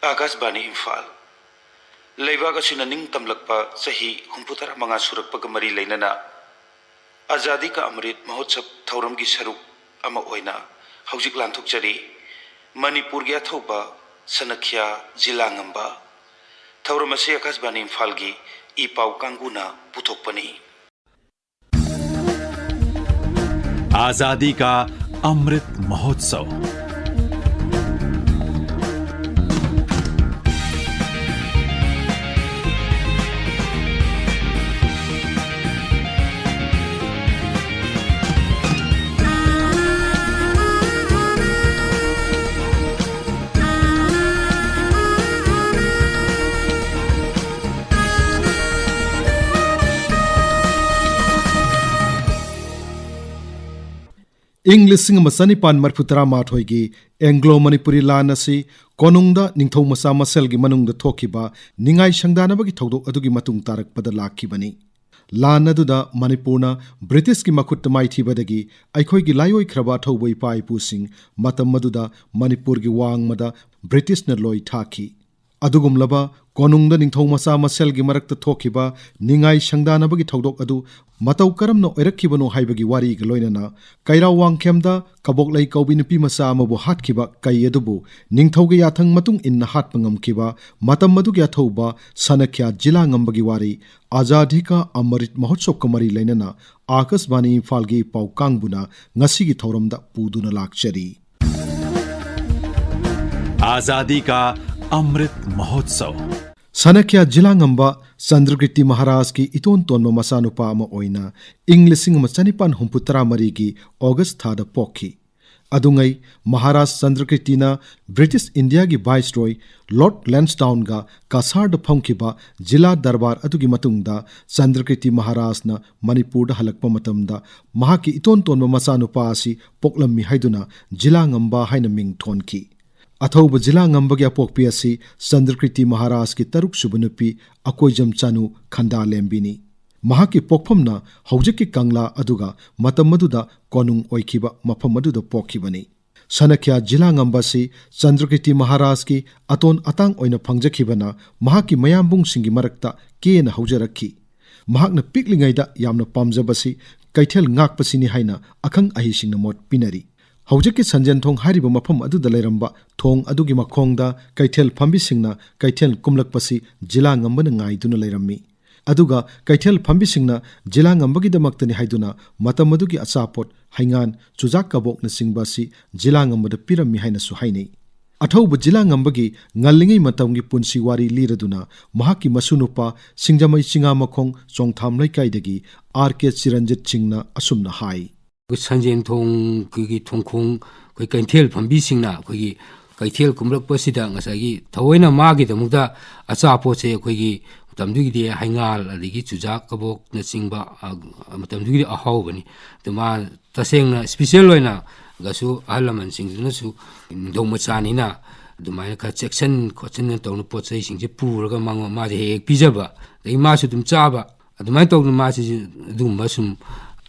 आकाशवाणी इम्फाल लेबाग असिना निंग तमलकपा सही हुंपुतरा मंगा सुरकपग मरी लेनना आजादी का अमृत महोत्सव थौरम की सरुक अमा ओइना हौजिक लांथोकचरी मणिपुर की अथौबा सनख्या जिलांगंबा थौरम असे आकाशवाणी इम्फाल की ई पाउ कांगुना पुथोकपनी। आजादी का अमृत महोत्सव। ꯏꯪ 1974ꯒꯤ एंग्लो मणिपुरी लान असि कोनुंगदा निंगथौ मसा मसेलगी मनुंगदा थोखिबा निंगाई संगदानबगी थौदोक अदुगी मतुंग तारकपदा लाखिबनी। लान अदुदा मणिपुरना ब्रिटिश की मखुत माइथीबदगी अखोइगी लायोइख्रबा थौबा इपा इपुसिंग मतम मदुदा मणिपुर की वांगमदा ब्रिटिश न लोई थाखी। अदुगुमलबा कोनुंगदा निंगथौ मसा मसेलगी मरक्ता थोखिबा निंगाई संगदानबगी थौदोक अदु मतौ करमनो ओइरक्खिबनो हाइबगी वारीग लोइनना कैराव वांगखेमदा कबोकलै कौबी नुपी मसा अमबु हाटखिबा कै अदुबु निंगथौगे याथंग मतुंग इन्ना हाटपा ngamखिबा मतम मदुगी अथौबा सनख्या जिलांगंबगी वारी आजादी का अमृत महोत्सव का मरी लेनना आकाशवाणी इम्फालगी पाउ कांगबुना ngasiगी थौरमदा पुदुना लाक्चरी। आजादी का अमृत महोत्सव। सनख्या जिलांगंबा चंद्रकृति महाराज की इतोन तोन्म मसानुपा अमा ओइना इंग 1953 की ऑगस्ट थादा पोखी। अदुंगई महाराज चंद्रकृतिना ब्रिटिश इंडिया की वाइसरॉय लॉर्ड लैंसडाउन गा कासार द फंखिबा जिला दरबार अदुगी मतुंगदा चंद्रकृति महाराजना मणिपुर हलक्पा मतमदा महाकी इतोन तोन्म मसानुपा असि पोक्लम्मी हाइदुना जिलांगंबा हाइना मिंग थोनखी। अथौबा जिलांगंबगी अपोक्पी असि चंद्रकृति महाराज की तरुक सुबनुपी अकोइजम चानु खंदा लेम्बिनी। महाकी पोक्फमना हौजिकी कंगला अदुगा मतम मदुदा कोनुंग ओइखिबा मफम मदुदा पोखिबनी। सनख्या जिलांगंबासी चंद्रकृति महाराज की अतोन अतांग ओइना फंगजखिबना महाकी मयामबुंगसिंगी मरक्ता केना हौजरखी। महाकना पिकलिंगैदा यामना पामजबसी कैथेल ngakpasini haina akhang ahisingna mot pinari। हौजिकी Sanjan थोंग हारिबा मफम अदुदा लेरंबा थोंग अदुगी मखोंगदा कैथेल फंबिसिंगना कैथेल कुमलकपसी जिलांगंबना ngaiduna लेरम्मी। अदुगा कैथेल फंबिसिंगना जिलांगंबगीदमक्तनि हाइदुना मतम अदुगी अचापोट हाइंगान चुजाक कबोकना सिंगबासी जिलांगंबदा पिरम्मी हाइनासु हाइनै। अथौबा जिलांगंबगी ngaliङै मतमगी पुन्सी वारी लिरदुना महाकी मसुनुपा सिंगजमै चिंगा मखोंग चोंगथाम लैकाइदगी आर.के. चिरंजित सिंगना असुमना हाइ। संजेन थोंग की थोंखोंग कोई कैथेल फंबीसिंगना कोई कैथेल कुमरकपसिदा ngसागी थवैना मागीदमुदा अचापोचे कोई मतमदुगी हाइंगाल अदिगी चुजाक कबोक न चिंगबा मतमदुगी अहावबनी तमा तसेंगना स्पेशल ओइना गसु अहलमन सिंगजुनसु निंदों मचानिना दुमाइना खा सेक्शन कोचन तौन पोचै सिंगजे पुरगा मांग माजे हेक पिजबा दei मासु दुम चाबा अदुमाइ तौन मासि दुम बसुम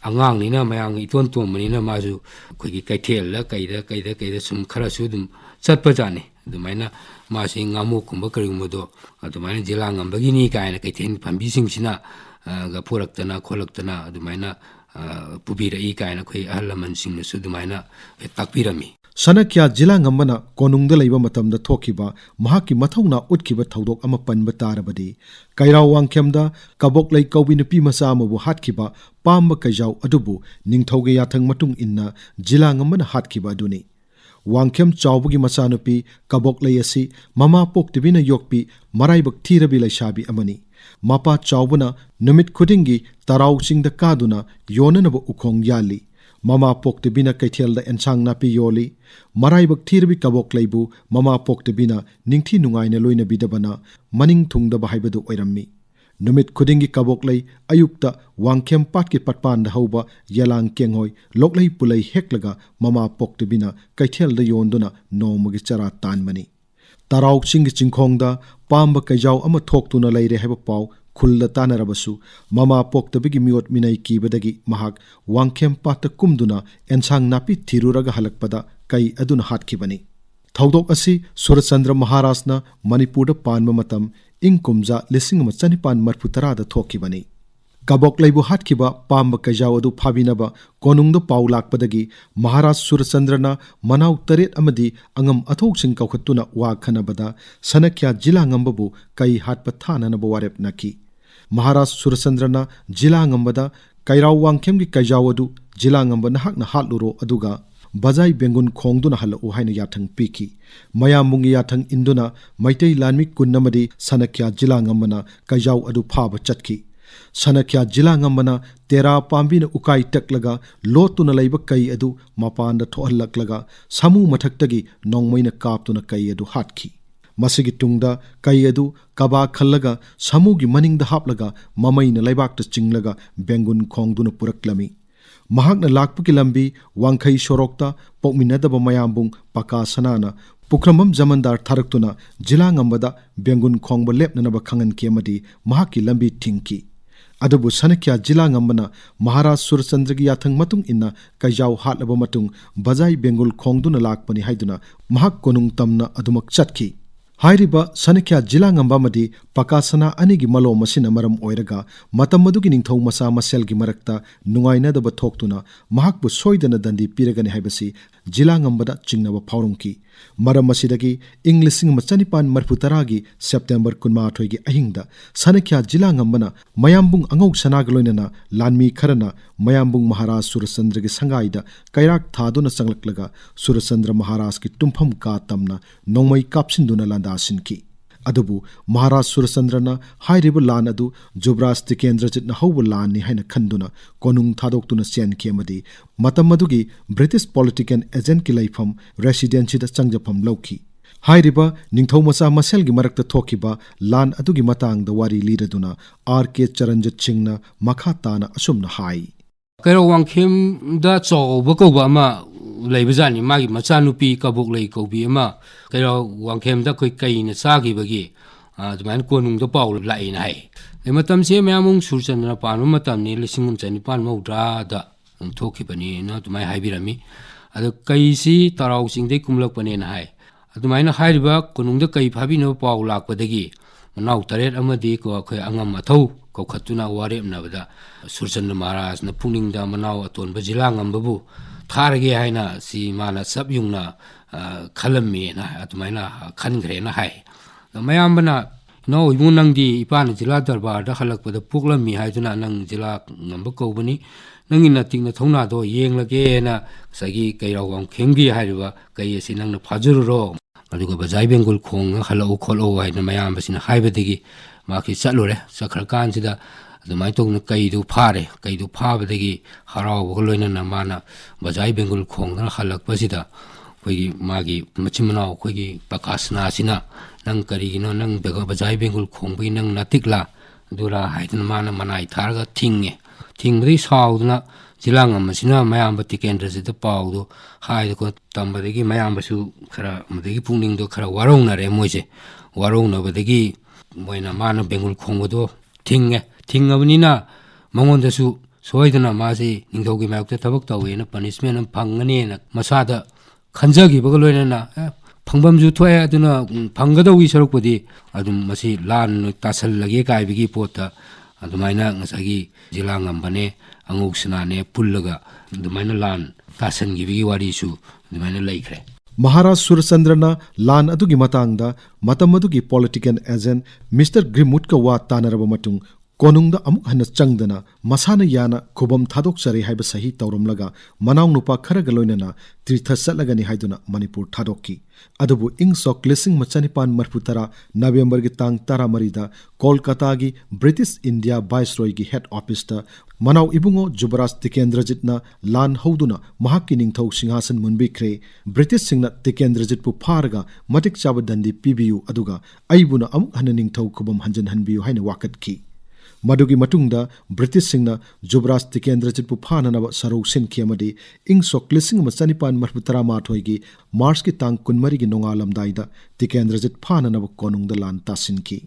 अंगांगनिना मयांग इतोन तोमनिना माजु कोई कैथेल कैदा सुम खरासु दुम चटपजाने दुमाइना मासि ngamu kumba करिगुमदो दुमाइना जिलांगंबगिनी कायना कैथेन फंबिसिंगसिना गा पुरक्तना खोलक्तना दुमाइना पुबिरई कायना कोई अहलमनसिंगसु दुमाइना ताकपिरमी। सनख्या जिलांगंबना कोनुंगदा लैबा मतमदा थोखिबा महाकी मथौना उटखिबा थौदोक अमा पनबा तारबदी कैराव वांगखेमदा कबोकलै कौबी नुपी मसा अमबु हाटखिबा पाम्बा कैजाव अदुबु निंगथौगे याथंग मतुंग इन्ना जिलांगंबना हाटखिबा अदुनी। वांगखेम चावबगी मचानुपी कबोकलै असि ममा पोक्तबिना योक्पी मराइबक थीरबी लैसाबी अमनी। मपा चावबना नुमित खुदिंगी तराव चिंगदा कादुना योननबा उखोंग याली। ममा पोक्तबिना कैथेलदा एंसांग नापी योली। मराइबक थीरबी कबोकलैबु ममा पोक्तबिना निंगथी नुंगाइना लोइना बिदबना मनिंग थुंगदबा हाइबदु ओइरम्मी। नुमित खुदिंगी कबोकलै अयुक्ता वांगखेम पाटकी पटपानदा हौबा यलांग केंगहोय लोकलै पुलै हेक्लगा ममा पोक्तबिना कैथेलदा योंदुना नोमगी चरा तानमनी। तराव चिंगी चिंखोंगदा पाम्बा कैजाव अमा थोक्तुना लैरे हाइबा पाउ खुल्ला तानरबसु ममा पोक्तबिगी मियोट मिनै कीबदगी महाक वांगखेम पाट कुमदुना एंसांग नापी थिरुरगा हलकपदा कै अदुना हाटखिबनी। थौदोक असी सूरचंद्र महाराजना मणिपुर पानब मतम इंग कुमजा 1940 थोखिबनी कबोक लेबु हाटखिबा पांब कजाव अदु फाबिनब कोनुंग पाउ लाकपदगी महाराज सूरचंद्रना मनाउ तरेट अमदी अंगम अथोक्सिंग कौखत्तुना वा खनबदा सनख्या जिलांगंबबु कई हाटप थाननब वारेप नकी महाराज सूरचंद्रना जिलांगंबदा कैराव वांखेम की कजाव अदु जिलांगंब नहाकना हाटलुरो अदुगा बजाई बेंगुन खोंगदुना हलउ हाइना याथंग पीकी मयामुंगी याथंग इंदुना मैतै लानमि कुन्नमदी सनख्या जिलांगंबना कजाव अदु फाब चटकी सनख्या जिलांगंबना तेरा पांबिना उकाई टकलगा लोतुना लैब कई अदु मपान थोहल्लकलगा समू मथक्तगी नोंगमैना कापतुना कई अदु हाटकी मसिगी तुंगदा कई अदु कबा खल्लगा समूगी मनिंगदा हापलगा ममैना लैबाकता चिंगलगा बेंगुन खोंगदुना पुरक्लमी महाकना लाकपकी लंबी वांखै सोरोक्ता पोकमिनदब मयामबुंग पका सनाना पुक्रमम जमनदार थारक्तुना जिलांगंबदा बेंगुन खोंगब लेपननब खंगनकी अमदी महाकी लंबी थिंकी अदुबु सनख्या जिलांगंबना महाराज सूरचंद्रगी याथंग मतुंग इन्ना कजाव हाटलब मतुंग बजाई बेंगुल खोंगदुना लाकपनी हाइदुना महाक कोनुंग तमना अदुमक चटकी हाइरिबा सनख्या जिलांगंबामदी पकासना अनिगी मलो मसिना मरम ओइरगा मतम मदुगी निंगथौ मसा मसेलगी मरक्ता नुंगाइनदब थोक्तुना महाकबु सोइदना दंदी पिरगनि हाइबसी जिलांगंबदा चिंगनब फाउरुंकी मरम मसिदगी इंग 1940 सेप्टेम्बर 18 गी अहिंगदा सनख्या जिलांगंबना मयामबुंग अंगौ सनागलोइनना लानमी खरना मयामबुंग महाराज सूरचंद्र की संगाइदा कैराक थादुना संगलकलगा सूरचंद्र महाराज की तुम्फम का तमना नोंमै कापसिंदुना लांदासिनकी अदुबु महाराज सूरचंद्रना हाइरिब लान अदु जुबराज तिकेंद्रजितना हौब लाननि हाइना खंदुना कोनुंग थादोक्तुना सेनकी अमदी मतम मदुगी ब्रिटिश पॉलिटिकल एजेंट की लैफम रेसिडेंसीदा चंगजफम लौकी हाइरिब निंगथौ मचा मसेलगी मरक्ता थोखिबा लान अदुगी मतंगदा वारी लीरदुना आर.के. चरणजित सिंहना मखा ताना असुमना हाई कैरो वांखेमदा चौब कौबा अमा लेबजानी मागी मचानुपी कबोक लई कौबी अमा कैरो वांखेमदा कोई कईना चागिबगी अदुमान कोनुंगदा पाउ लाइना हाई ए मतमसे मयामुंग सूरचंद्र पानु मतमनि 1950 थोखिबनी न तुमाय हाइबिरमी अदु कईसी तराउ सिंगदे कुमलकपने ना हाई अदुमाइना हाइरिबा कोनुंगदा कई फाबिनो पाउ लाकपदगी मनाउ तरेट अमदी को अखय अंगम अथौ कौखत्तुना वारेमनबदा सूरचंद्र महाराज न पुनिंगदा मनाउ अतोनबा जिलांगंबबु थारगे हाइना सी माना सब युंगना खलम्मी ना अदुमाइना खनग्रेना हाई मयामबना नो इबु नंगदी इपान जिला दरबारदा हलकपदा पुगलम्मी हाइदुना नंग जिला ngamba कौबनी नंगी नतिंगना थौनादो येंगलगेना सगी कैराव वांखेमगी हाइरिबा कैयसी नंगना फाजुरुरो अदुगा बजाई बेंगुल खोंग हलो खोलो हाइना मयामबसिना हाइबदगी माकी चलुरे चखरकानसिदा अदुमाय तोगना कैदु फारे कैदु फाबदगी हरावबग लोइनना माना बजाई बेंगुल खोंगना हलकपसिदा कोई मागी मचिमनाव कोई पकासनासिना नंग करिगिनो नंग बेगा बजाई बेंगुल खोंबगी नंग नतिकला दुरा हाइदना माना मनाई थारगा थिंगबदी साउदना जिलांगमसिना मयामब तिकेंद्रजित पाउदो हाइदको तंबदगी मयामबसु खरा मदगी पुनिंगदो खरा वारौनरे मोइसे वारौनबदगी मोइना माना बेंगुल खोंबदो थिंगबनिना मंगोंदसु सोइदना मासे निंगथौगी मायक्ता थबक तवेना पनिशमेंट फंगनेना मसादा खंजगिबग लोइनना फंगबमजु थोए अदुना फंगदौगी सरुकपदी अदुम मसी लान तासललगे काइबिगी पोता अदुमाइना ngasagi जिलांगंबने अंगौसनाने पुल्लगा अदुमाइना लान तासनगिबिगी वारीसु अदुमाइना लैखरे महाराज सूरचंद्रना लान अदुगी मतंगदा मतम अदुगी पॉलिटिकल एजेंट मिस्टर ग्रिमुटका वा तानरब मतुंग कोनुंगदा अमुक हन चंगदना मसाना याना खुबम थादोकचरे हाइब सही तौरमलगा मनाउ नुपा खरग लोइनना तीर्थ सलगनि हाइदुना मणिपुर थादोकी अदुबु इंग सोक 1940 नवेंबर की तांग 13 कोलकाता की ब्रिटिश इंडिया वाइसरॉय की हेड ऑफिस ता मनाउ इबुंगो जुबराज तिकेंद्रजितना लान हौदुना महाकी निंगथौ सिंहासन मुनबिख्रे ब्रिटिश सिंगना तिकेंद्रजितपु फारगा मटिक चाब दंदी पीबीयू अदुगा अइबुना अमुक हन निंगथौ खुबम हंजन हनबियु हाइना वाकतकी मदुगी मतुंगदा ब्रिटिश सिंगना जुबराज तिकेंद्रजितपु फाननब सरौ सिनखी अमदी इंग सोक 1940 की मार्च की तांग 19 की नोंगालमदाइदा तिकेंद्रजित फाननब कोनुंगदा लान तासिनकी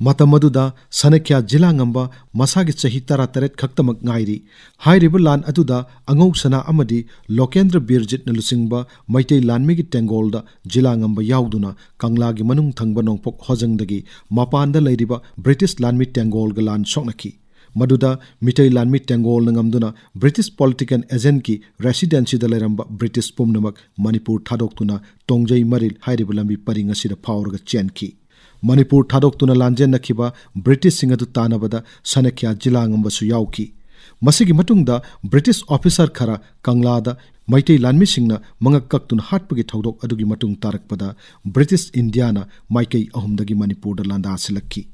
Matamadda Shanakhya Jilangamba Masagi Chahi Tara Taret Khaktamak Ngairi Hairiba Lan Aduda Angau Sana Amadi Lokendra Birjit Nalusingba Maitei Lanmigi Tengolda Jilangamba Yauduna Kanglagi Manung Thangba Nongpok Hojangdagi Mapanda Lairiba British Lanmi Tengol Galan Shoknaki Maduda Mitei Lanmi Tengol Nangamduna British Political Agent ki Residency da Leramba British Pumnamak Manipur Thadoktuna Tongjai Maril Hairiba Lambi Paringasida Powerga Chenki Manipur Thadoktuna Lanjen Nakiba British Singadu Tanabada Shanakhya Jilangamba su yauki Masigi matungda British officer khara Kanglada Maitei Lanmi Singna Mangak Kaktun Hatpagi Thaudok adugi matung tarakpada British Indiana Maikei ahumdagi Manipur da landa silakki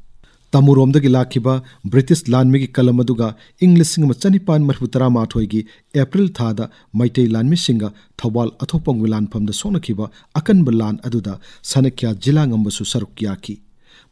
Tamuromdagi lakiba British Lanmigi Kalamaduga English Singma Chanipan Marhutara Mathoigi April Thada Maitei Lanmi Singa Thawal Athopang Wilan Pamda Sonakiba Akan Balan Aduda Shanakhya Jilangamba su sarukyaki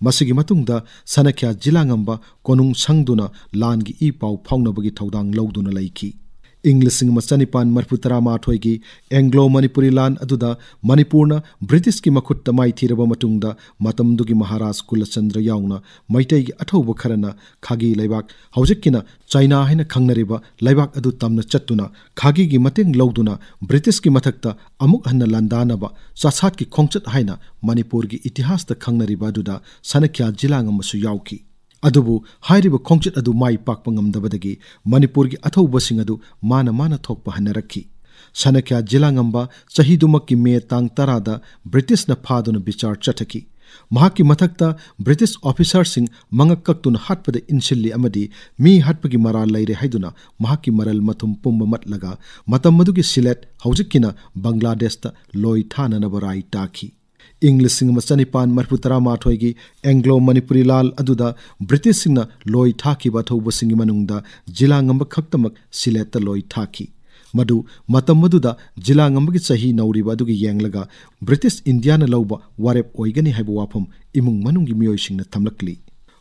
Masigi matungda Shanakhya Jilangamba Konung Sangduna Langi I Pau Phaunabagi Thaudang Lauduna Laiki English Singma Chanipan Marhutara Mathoigi Anglo Manipuri Lan Aduda Manipurna British ki Makhutta Mai Thiraba Matungda Matamdugi Maharaj Kulachandra Yauna Maitei gi Athouba Kharana Khagi Laibak Haujikina China haina Khangnariba Laibak Adu Tamna Chattuna Khagi gi Mateng Lauduna British ki Mathakta Amuk Hanna Landanaba Chasat ki Khongchat haina Manipur gi Itihas ta Khangnariba Aduda Shanakhya Jilangamba su yauki Adubu hairiba khongchit adu mai pakpa ngamdabadagi Manipur gi athouba sing adu mana thokpa hanarakhi Shanakhya Jilangamba chahidumakki me tang tarada British na phaduna bichar chathaki Mahaki mathakta British officer sing mangak kaktun hatpada insilli amadi mi hatpagi maral laire haiduna mahaki maral mathum pumba matlaga matam madugi silet haujikina Bangladesh ta loi thana na barai taki English Singma Chanipan Marhutara Mathoigi Anglo Manipuri Lal Aduda British Singna Loi Thaki Bathouba Singi Manungda Jilangamba Khaktamak Sileta Loi Thaki Madu Matam Maduda Jilangambagi Chahi Nauriba Adugi Yanglaga British Indiana Lauba Warep Oigani Haibu Wapam Imung Manungi Miyoi Singna Thamlakli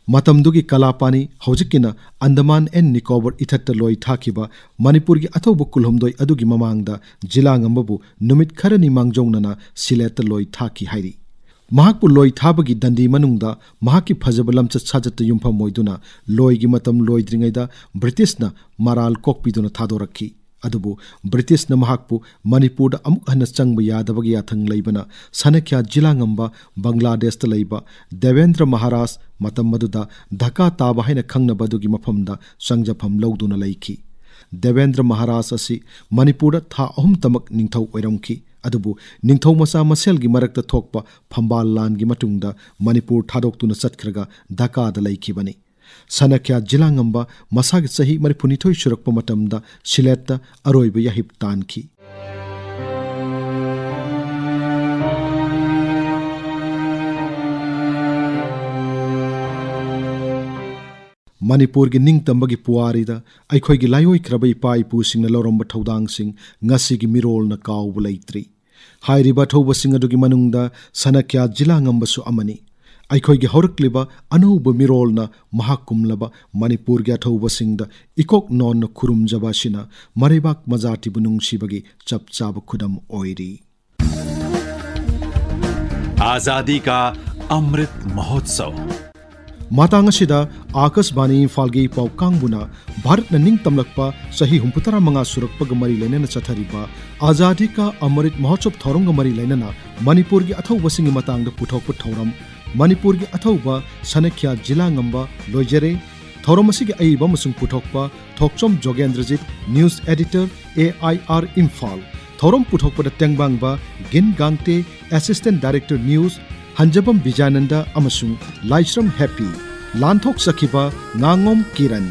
Matamdugi Kalapani Haujikina Andaman and Nicobar Ithatta Loi Thakiba Manipurgi Athouba Kulhomdoi Adugi Mamangda Jilangambabu Numit Kharani Mangjongna Sileta Loi Thaki Hairi Mahakpu Loi Thabagi Dandi Manungda Mahaki Phajabalam Sajata Yumpa Moiduna Loi gi matam Loi Dringaida British na Maral Kokpiduna Thadorakhi Adubu British na Mahakpu Manipur da amuk hana changba yadabagi yathang laibana Shanakhya Jilangamba Bangladesh ta laiba Devendra Maharaj matam maduda Dhaka taba haina khangnabadugi mafamda changjafam lauduna laiki Devendra Maharaj asi Manipur da tha ahum tamak ningthau oiramki Adubu ningthau masa maselgi marakta thokpa phambal langi matungda Manipur thadoktuna chatkhraga Dhaka da laiki bani Shanakhya Jilangamba Masagi Chahi Maripunithoi Surakpa Matamda Sileta Aroiba Yahip Tanki Manipur gi ningtambagi puarida aikhoi gi layoi krabai pai pu singna loromba thodang sing ngasi gi mirol na kawbu leitri hairiba thoba sing adugi manungda Shanakhya Jilangamba su amani aikhoi gi horakliba anuba mirol na mahakumlaba Manipur gi athouba singda ikok non na khurum jaba sina maribak majati bunung sibagi chapchaba khudam oiri आजादी का Amrit Mahotsav Matangashida Akashbani Imphal Paukanguna Bharat na ningtamlakpa Sahi Humputara Manga Surakpaga Mari Lainana Chathariba Azadi ka Amrit Mahotsav Thoronga Mari Lainana Manipur gi Athouba singi matangda puthokpa thoram Manipur gi Athouba Shanakhya Jilangamba Loijare Thoram asigi aiba masung puthokpa Thokchom Jogendrajit News Editor AIR Imphal Thoram puthokpa da tengbangba Gin Gangte Assistant Director News Hanjabam Bijananda Amasung Laishram Happy Lanthok Sakiba Ngangom Kiran